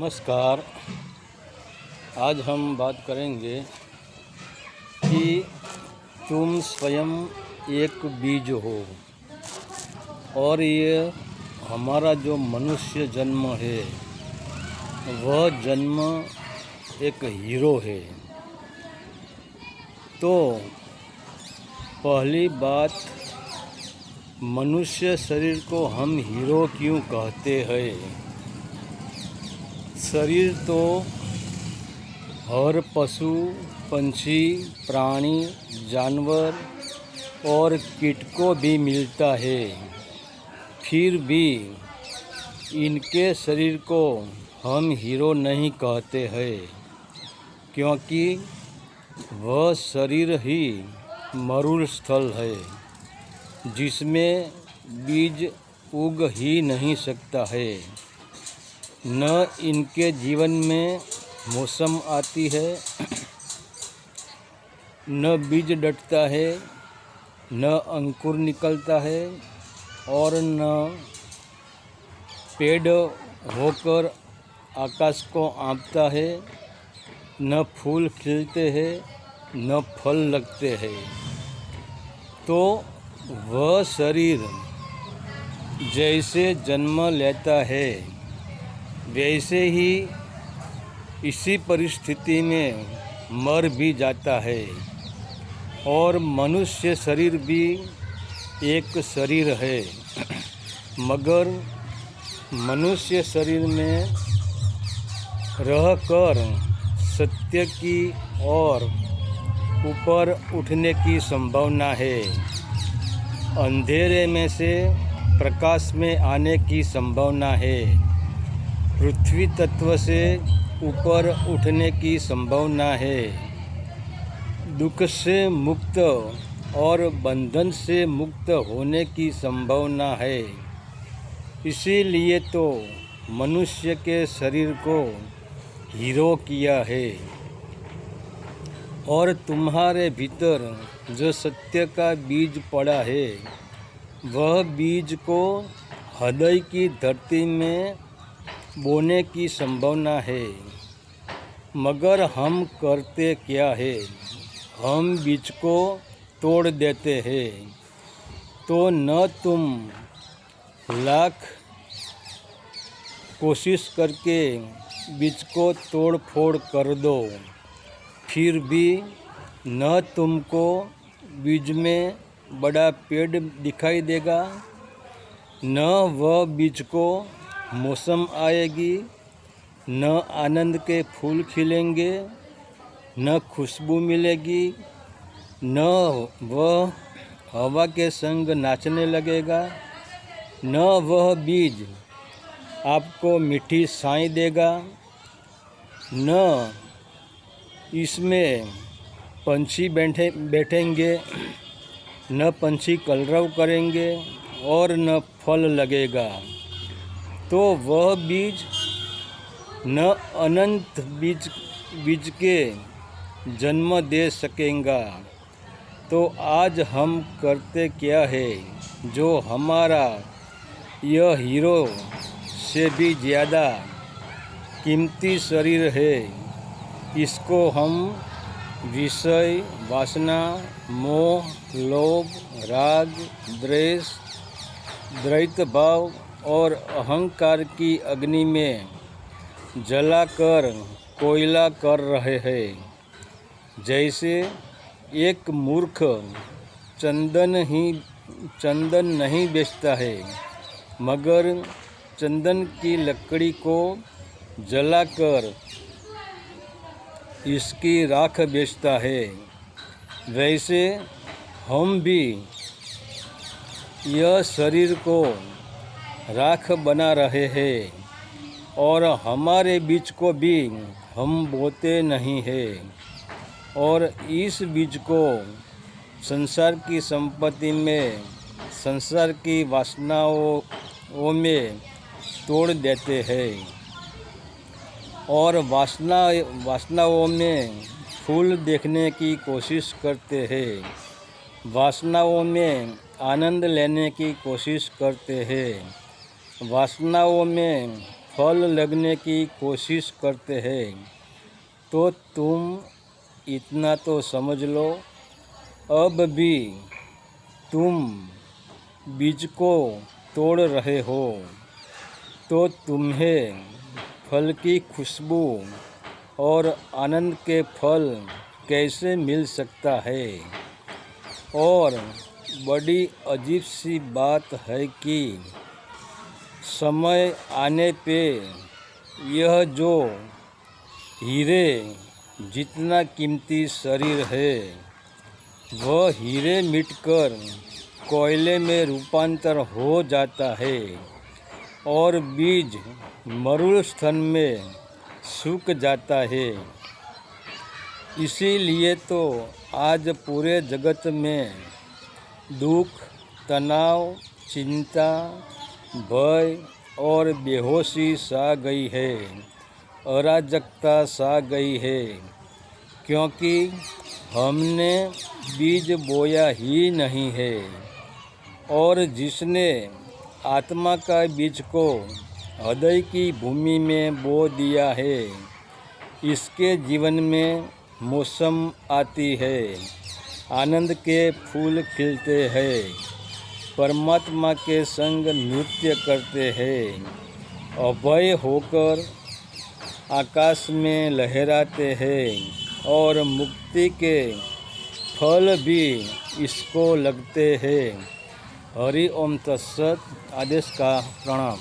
नमस्कार। आज हम बात करेंगे कि तुम स्वयं एक बीज हो और ये हमारा जो मनुष्य जन्म है वह जन्म एक हीरो है। तो पहली बात, मनुष्य शरीर को हम हीरो क्यों कहते हैं? शरीर तो हर पशु, पंछी, प्राणी, जानवर और कीट को भी मिलता है, फिर भी इनके शरीर को हम हीरो नहीं कहते हैं, क्योंकि वह शरीर ही मरुस्थल स्थल है जिसमें बीज उग ही नहीं सकता है। न इनके जीवन में मौसम आती है, न बीज डटता है, न अंकुर निकलता है और न पेड़ होकर आकाश को आंपता है, न फूल खिलते हैं, न फल लगते हैं। तो वह शरीर जैसे जन्म लेता है वैसे ही इसी परिस्थिति में मर भी जाता है। और मनुष्य शरीर भी एक शरीर है, मगर मनुष्य शरीर में रहकर सत्य की और ऊपर उठने की संभावना है, अंधेरे में से प्रकाश में आने की संभावना है, पृथ्वी तत्व से ऊपर उठने की संभावना है, दुख से मुक्त और बंधन से मुक्त होने की संभावना है। इसीलिए तो मनुष्य के शरीर को हीरो किया है। और तुम्हारे भीतर जो सत्य का बीज पड़ा है वह बीज को हृदय की धरती में बोने की संभावना है, मगर हम करते क्या है? हम बीज को तोड़ देते हैं। तो न तुम लाख कोशिश करके बीज को तोड़ फोड़ कर दो, फिर भी न तुमको बीज में बड़ा पेड़ दिखाई देगा, न वह बीज को मौसम आएगी, न आनंद के फूल खिलेंगे, न खुशबू मिलेगी, न वह हवा के संग नाचने लगेगा, न वह बीज आपको मीठी साई देगा, न इसमें पंछी बैठेंगे, न पंछी कलरव करेंगे और न फल लगेगा। तो वह बीज न अनंत बीज के जन्म दे सकेगा। तो आज हम करते क्या है? जो हमारा यह हीरो से भी ज़्यादा कीमती शरीर है, इसको हम विषय, वासना, मोह, लोभ, राग, द्वेष, द्वैत भाव और अहंकार की अग्नि में जलाकर कोयला कर रहे हैं। जैसे एक मूर्ख चंदन नहीं बेचता है, मगर चंदन की लकड़ी को जलाकर इसकी राख बेचता है, वैसे हम भी यह शरीर को राख बना रहे हैं और हमारे बीज को भी हम बोते नहीं हैं और इस बीज को संसार की संपत्ति में, संसार की वासनाओं में तोड़ देते हैं और वासनाओं में फूल देखने की कोशिश करते हैं, वासनाओं में आनंद लेने की कोशिश करते हैं, वासनाओं में फल लगने की कोशिश करते हैं, तो तुम इतना तो समझ लो, अब भी तुम बीज को तोड़ रहे हो, तो तुम्हें फल की खुशबू और आनंद के फल कैसे मिल सकता है। और बड़ी अजीब सी बात है कि समय आने पे यह जो हीरे जितना कीमती शरीर है, वह हीरे मिटकर कोयले में रूपांतर हो जाता है और बीज मरुल स्थन में सूख जाता है। इसीलिए तो आज पूरे जगत में दुख, तनाव, चिंता, भय और बेहोशी छा गई है, अराजकता छा गई है, क्योंकि हमने बीज बोया ही नहीं है। और जिसने आत्मा का बीज को हृदय की भूमि में बो दिया है, इसके जीवन में मौसम आती है, आनंद के फूल खिलते हैं, परमात्मा के संग नृत्य करते हैं, अभय होकर आकाश में लहराते हैं और मुक्ति के फल भी इसको लगते हैं। हरि ओम तत्सत। आदेश का प्रणाम।